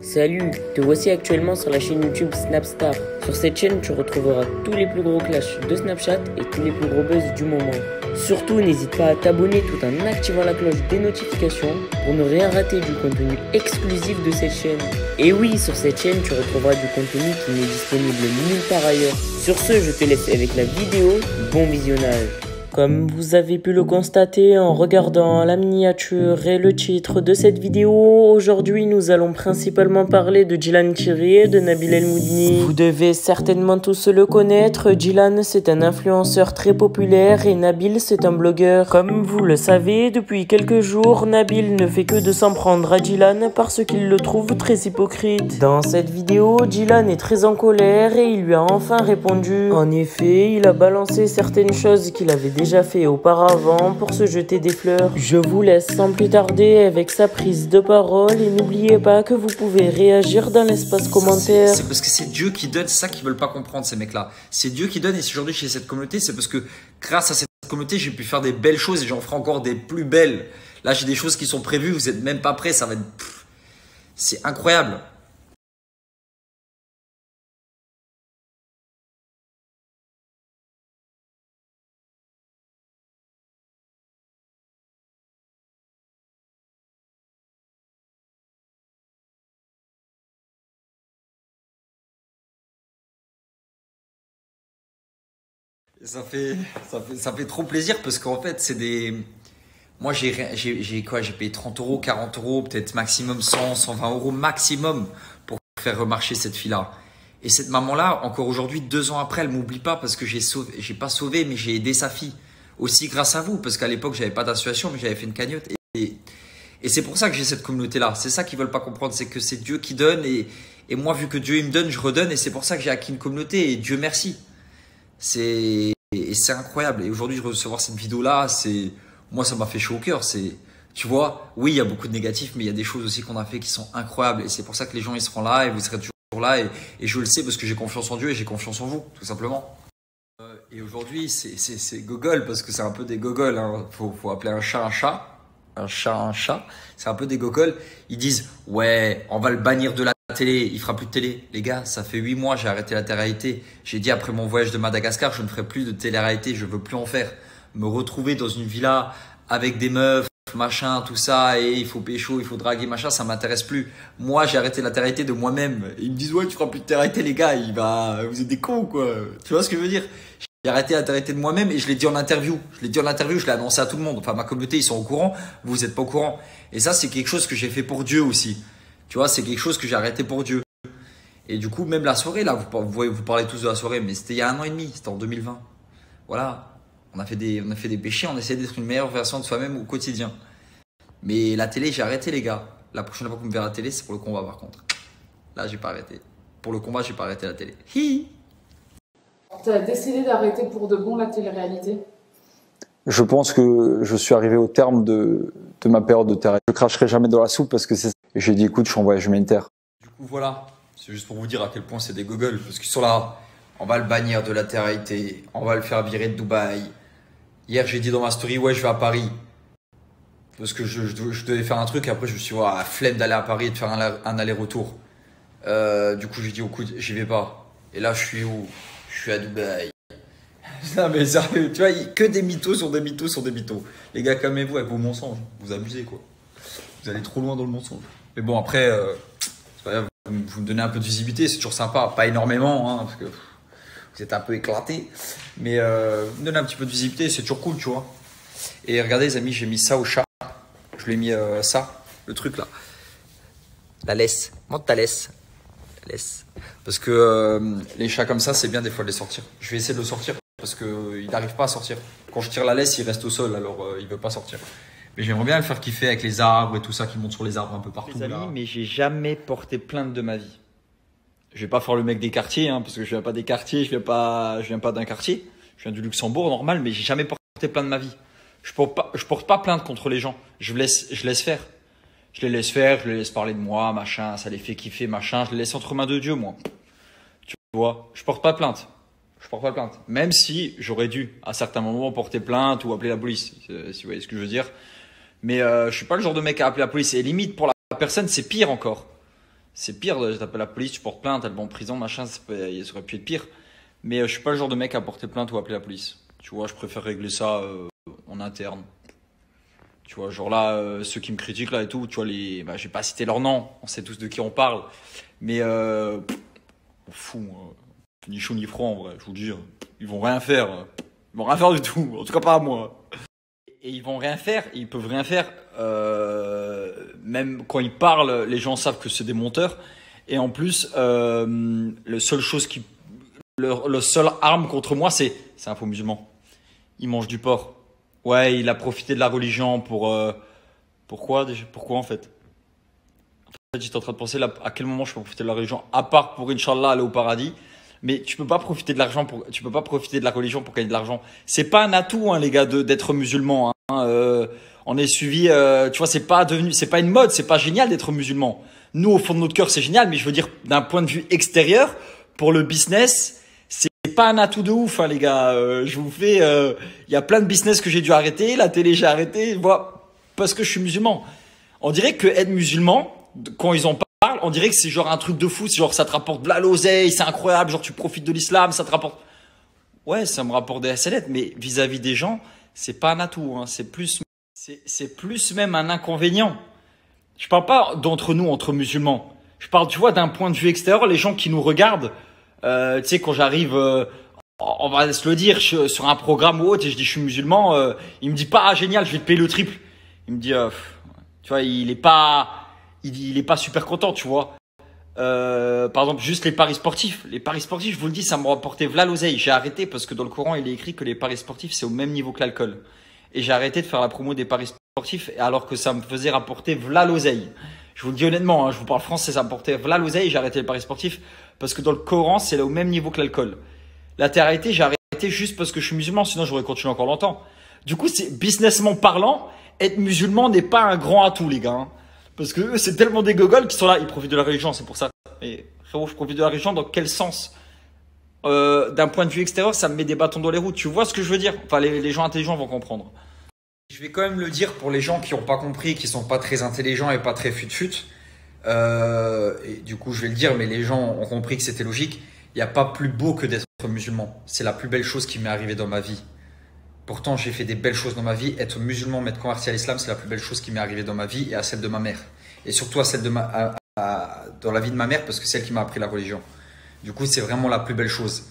Salut, te voici actuellement sur la chaîne YouTube Snapstar. Sur cette chaîne, tu retrouveras tous les plus gros clashs de Snapchat et tous les plus gros buzz du moment. Surtout, n'hésite pas à t'abonner tout en activant la cloche des notifications pour ne rien rater du contenu exclusif de cette chaîne. Et oui, sur cette chaîne, tu retrouveras du contenu qui n'est disponible nulle part ailleurs. Sur ce, je te laisse avec la vidéo. Bon visionnage. Comme vous avez pu le constater en regardant la miniature et le titre de cette vidéo, aujourd'hui nous allons principalement parler de Djilan Thierry et de Nabil El Moudni. Vous devez certainement tous le connaître, Djilan c'est un influenceur très populaire et Nabil c'est un blogueur. Comme vous le savez, depuis quelques jours, Nabil ne fait que de s'en prendre à Djilan parce qu'il le trouve très hypocrite. Dans cette vidéo, Djilan est très en colère et il lui a enfin répondu. En effet, il a balancé certaines choses qu'il avait déjà fait auparavant pour se jeter des fleurs. Je vous laisse sans plus tarder avec sa prise de parole et n'oubliez pas que vous pouvez réagir dans l'espace commentaire. C'est parce que c'est Dieu qui donne, c'est ça qu'ils veulent pas comprendre ces mecs-là. C'est Dieu qui donne et si aujourd'hui j'ai cette communauté, c'est parce que grâce à cette communauté, j'ai pu faire des belles choses et j'en ferai encore des plus belles. Là, j'ai des choses qui sont prévues, vous êtes même pas prêts, ça va être... C'est incroyable. Ça fait trop plaisir parce qu'en fait, c'est des. Moi, j'ai payé 30 euros, 40 euros, peut-être maximum 100, 120 euros maximum pour faire remarcher cette fille-là. Et cette maman-là, encore aujourd'hui, 2 ans après, elle m'oublie pas parce que j'ai pas sauvé, mais j'ai aidé sa fille. Aussi grâce à vous, parce qu'à l'époque, j'avais pas d'association, mais j'avais fait une cagnotte. Et c'est pour ça que j'ai cette communauté-là. C'est ça qu'ils veulent pas comprendre, c'est que c'est Dieu qui donne. Et moi, vu que Dieu il me donne, je redonne. Et c'est pour ça que j'ai acquis une communauté. Et Dieu merci. C'est incroyable. Et aujourd'hui, de recevoir cette vidéo-là, moi, ça m'a fait chaud au cœur. Tu vois, oui, il y a beaucoup de négatifs, mais il y a des choses aussi qu'on a fait qui sont incroyables. Et c'est pour ça que les gens, ils seront là et vous serez toujours là. Et je le sais parce que j'ai confiance en Dieu et j'ai confiance en vous, tout simplement. Et aujourd'hui, c'est gogol parce que c'est un peu des gogols. Hein. Faut appeler un chat un chat. Un chat un chat. C'est un peu des gogols. Ils disent, ouais, on va le bannir de la télé, il fera plus de télé. Les gars, ça fait 8 mois, j'ai arrêté la télé-réalité. J'ai dit après mon voyage de Madagascar, je ne ferai plus de télé-réalité, je veux plus en faire. Me retrouver dans une villa avec des meufs, machin, tout ça, et il faut pécho, il faut draguer, machin, ça m'intéresse plus. Moi, j'ai arrêté la télé-réalité de moi-même. Ils me disent, ouais, tu feras plus de télé-réalité, les gars, vous êtes des cons, quoi. Tu vois ce que je veux dire? J'ai arrêté la télé-réalité de moi-même et je l'ai dit en interview. Je l'ai annoncé à tout le monde. Enfin, ma communauté, ils sont au courant, vous n'êtes pas au courant. Et ça, c'est quelque chose que j'ai fait pour Dieu aussi. Tu vois, c'est quelque chose que j'ai arrêté pour Dieu. Et du coup, même la soirée, là, vous parlez tous de la soirée, mais c'était il y a 1 an et demi, c'était en 2020. Voilà, on a fait des péchés, on essaie d'être une meilleure version de soi-même au quotidien. Mais la télé, j'ai arrêté, les gars. La prochaine fois que vous me verrez à la télé, c'est pour le combat, par contre. Là, j'ai pas arrêté. Pour le combat, j'ai pas arrêté la télé. Hi. Tu as décidé d'arrêter pour de bon la télé-réalité? Je pense que je suis arrivé au terme de ma période de terrain. Je cracherai jamais dans la soupe parce que c'est ça. Et j'ai dit écoute, je m'interre. Du coup, voilà. C'est juste pour vous dire à quel point c'est des gogoles. Parce qu'ils sont là. On va le bannir de la télé-réalité. On va le faire virer de Dubaï. Hier, j'ai dit dans ma story, ouais, je vais à Paris. Parce que je devais faire un truc. Et après, je me suis dit, ouais, flemme d'aller à Paris et de faire un aller-retour. Du coup, j'ai dit, écoute, j'y vais pas. Et là, je suis où? Je suis à Dubaï. Non mais sérieux, tu vois, que des mythos sur des mythos sur des mythos. Les gars, calmez-vous avec vos mensonges. Vous abusez quoi. Vous allez trop loin dans le mensonge. Mais bon, après, c'est pas grave, vous me donnez un peu de visibilité, c'est toujours sympa. Pas énormément, hein, parce que vous êtes un peu éclatés. Mais vous me donnez un petit peu de visibilité, c'est toujours cool, tu vois. Et regardez les amis, j'ai mis ça au chat. Je lui ai mis ça, le truc là. La laisse. Monte ta laisse. Laisse. Parce que les chats comme ça, c'est bien des fois de les sortir. Je vais essayer de le sortir parce qu'il n'arrive pas à sortir. Quand je tire la laisse, il reste au sol, alors il ne veut pas sortir. Mais j'aimerais bien le faire kiffer avec les arbres et tout ça qui monte sur les arbres un peu partout. Les amis, mais j'ai jamais porté plainte de ma vie. Je vais pas faire le mec des quartiers, hein, parce que je viens pas des quartiers, je viens pas d'un quartier. Je viens du Luxembourg, normal, mais j'ai jamais porté plainte de ma vie. Je porte pas plainte contre les gens. Je laisse faire. Je les laisse faire, je les laisse parler de moi, machin, ça les fait kiffer, machin. Je les laisse entre mains de Dieu, moi. Tu vois, je porte pas plainte. Je porte pas plainte. Même si j'aurais dû, à certains moments, porter plainte ou appeler la police, si vous voyez ce que je veux dire. Mais je suis pas le genre de mec à appeler la police. Et limite, pour la personne, c'est pire encore. C'est pire, t'appelles la police, tu portes plainte, elle va en prison, machin, ça aurait pu être pire. Mais je suis pas le genre de mec à porter plainte ou à appeler la police. Tu vois, je préfère régler ça en interne. Tu vois, genre là, ceux qui me critiquent là et tout, tu vois, bah, je vais pas citer leur nom, on sait tous de qui on parle. Mais on fout, ni chaud ni froid en vrai, je vous dis, ils vont rien faire. Ils vont rien faire du tout, en tout cas pas à moi. Et ils vont rien faire, ils peuvent rien faire. Même quand ils parlent, les gens savent que c'est des menteurs. Et en plus, le seule arme contre moi, c'est un faux musulman. Il mange du porc. Ouais, il a profité de la religion pour... Pourquoi en fait? En fait, j'étais en train de penser là, à quel moment je peux profiter de la religion, à part pour Inch'Allah aller au paradis. Mais tu peux pas profiter de l'argent tu peux pas profiter de la religion pour gagner de l'argent. C'est pas un atout, hein, les gars, d'être musulman. Hein. On est suivi, tu vois, c'est pas une mode, c'est pas génial d'être musulman. Nous, au fond de notre cœur, c'est génial, mais je veux dire, d'un point de vue extérieur, pour le business, c'est pas un atout de ouf, hein, les gars. Je vous fais, y a plein de business que j'ai dû arrêter, la télé j'ai arrêté, voilà, parce que je suis musulman. On dirait que être musulman, quand ils en parlent, on dirait que c'est genre un truc de fou, c'est genre ça te rapporte de l'oseille, c'est incroyable, genre tu profites de l'islam, ça te rapporte. Ouais, ça me rapporte des SLF, mais vis-à-vis des gens, c'est pas un atout, hein, c'est plus même un inconvénient. Je parle pas d'entre nous, entre musulmans. Je parle, tu vois, d'un point de vue extérieur, les gens qui nous regardent. Tu sais, quand j'arrive, on va se le dire, sur un programme ou autre, et je dis je suis musulman, il me dit pas ah génial, je vais te payer le triple. Il me dit, tu vois, il est pas super content, tu vois. Par exemple, juste les paris sportifs. Les paris sportifs, je vous le dis, ça me rapportait v'là l'oseille. J'ai arrêté parce que dans le Coran, il est écrit que les paris sportifs, c'est au même niveau que l'alcool. Et j'ai arrêté de faire la promo des paris sportifs alors que ça me faisait rapporter v'là l'oseille. Je vous le dis honnêtement, hein, je vous parle français, ça me portait v'là l'oseille. J'ai arrêté les paris sportifs parce que dans le Coran, c'est au même niveau que l'alcool. La télé-réalité, j'ai arrêté juste parce que je suis musulman, sinon j'aurais continué encore longtemps. Du coup, c'est businessment parlant, être musulman n'est pas un grand atout, les gars. Hein. Parce que eux, c'est tellement des gogoles qui sont là, ils profitent de la religion, c'est pour ça. Et frérot, je profite de la religion dans quel sens? D'un point de vue extérieur, ça me met des bâtons dans les roues. Tu vois ce que je veux dire? Enfin, les gens intelligents vont comprendre. Je vais quand même le dire pour les gens qui n'ont pas compris, qui sont pas très intelligents et pas très fut-fut. Et du coup, je vais le dire, mais les gens ont compris que c'était logique. Il n'y a pas plus beau que d'être musulman. C'est la plus belle chose qui m'est arrivée dans ma vie. Pourtant, j'ai fait des belles choses dans ma vie. Être musulman, m'être converti à l'islam, c'est la plus belle chose qui m'est arrivée dans ma vie et à celle de ma mère. Et surtout à celle de dans la vie de ma mère, parce que c'est elle qui m'a appris la religion. Du coup, c'est vraiment la plus belle chose.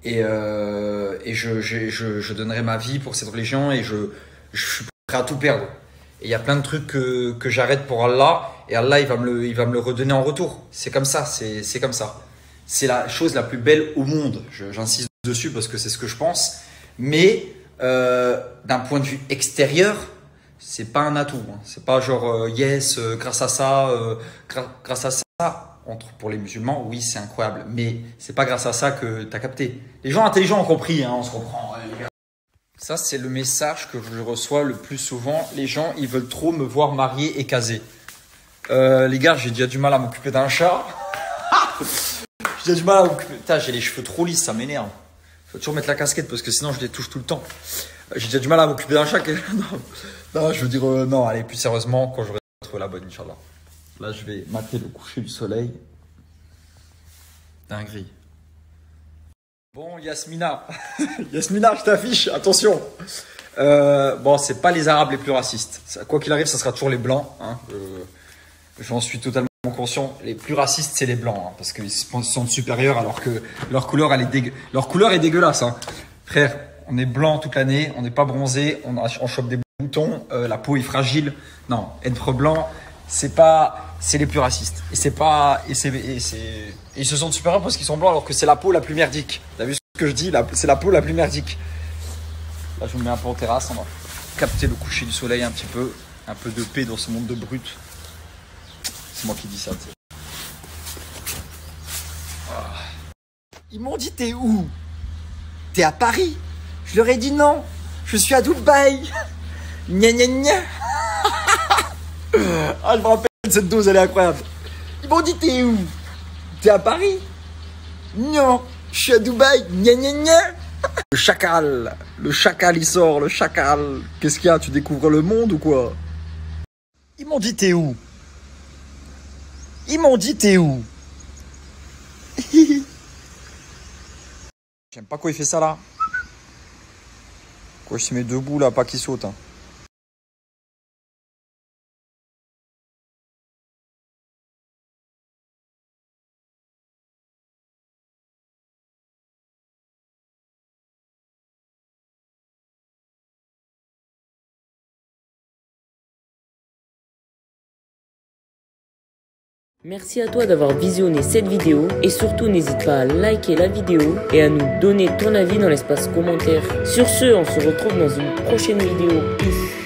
Et je donnerai ma vie pour cette religion et je suis prêt à tout perdre. Et il y a plein de trucs que j'arrête pour Allah et Allah, il va me le redonner en retour. C'est comme ça, c'est comme ça. C'est la chose la plus belle au monde. J'insiste dessus parce que c'est ce que je pense. Mais d'un point de vue extérieur, c'est pas un atout. Hein. C'est pas genre yes, grâce à ça, pour les musulmans, oui, c'est incroyable. Mais c'est pas grâce à ça que tu as capté. Les gens intelligents ont compris, hein, on se comprend. Ça, c'est le message que je reçois le plus souvent. Les gens, ils veulent trop me voir marié et casé. Les gars, j'ai déjà du mal à m'occuper d'un chat. J'ai du mal à m'occuper. Putain, j'ai les cheveux trop lisses, ça m'énerve. Faut toujours mettre la casquette parce que sinon je les touche tout le temps. J'ai déjà du mal à m'occuper d'un chat. Non, je veux dire, non, allez, plus sérieusement, quand j'aurai trouvé la bonne, Inch'Allah. Là, je vais mater le coucher du soleil. Dinguerie. Bon, Yasmina. Yasmina, je t'affiche, attention. Bon, c'est pas les Arabes les plus racistes. Quoi qu'il arrive, ça sera toujours les Blancs. Hein. J'en suis totalement conscient. Les plus racistes, c'est les Blancs. Hein, parce qu'ils se sentent supérieurs alors que leur couleur, leur couleur est dégueulasse. Hein. Frère, on est blanc toute l'année, on n'est pas bronzé, on chope des boutons, la peau est fragile. Non, être blanc, c'est les plus racistes. Et ils se sentent supérieurs parce qu'ils sont blancs alors que c'est la peau la plus merdique. T'as vu ce que je dis? C'est la peau la plus merdique. Là, je me mets un peu en terrasse, on va capter le coucher du soleil un petit peu. Un peu de paix dans ce monde de brut. C'est moi qui dis ça, tu sais. Ils m'ont dit t'es où? T'es à Paris? Je leur ai dit non, je suis à Dubaï. Gna gna gna. Ah, je me rappelle cette dose, elle est incroyable. Ils m'ont dit t'es où? T'es à Paris? Non, je suis à Dubaï. Gna gna gna. Le chacal il sort, le chacal. Qu'est-ce qu'il y a? Tu découvres le monde ou quoi? Ils m'ont dit t'es où? Ils m'ont dit t'es où? J'aime pas quand il fait ça là. Quand je se met debout là, pas qu'il saute. Hein. Merci à toi d'avoir visionné cette vidéo et surtout n'hésite pas à liker la vidéo et à nous donner ton avis dans l'espace commentaire. Sur ce, on se retrouve dans une prochaine vidéo. Peace.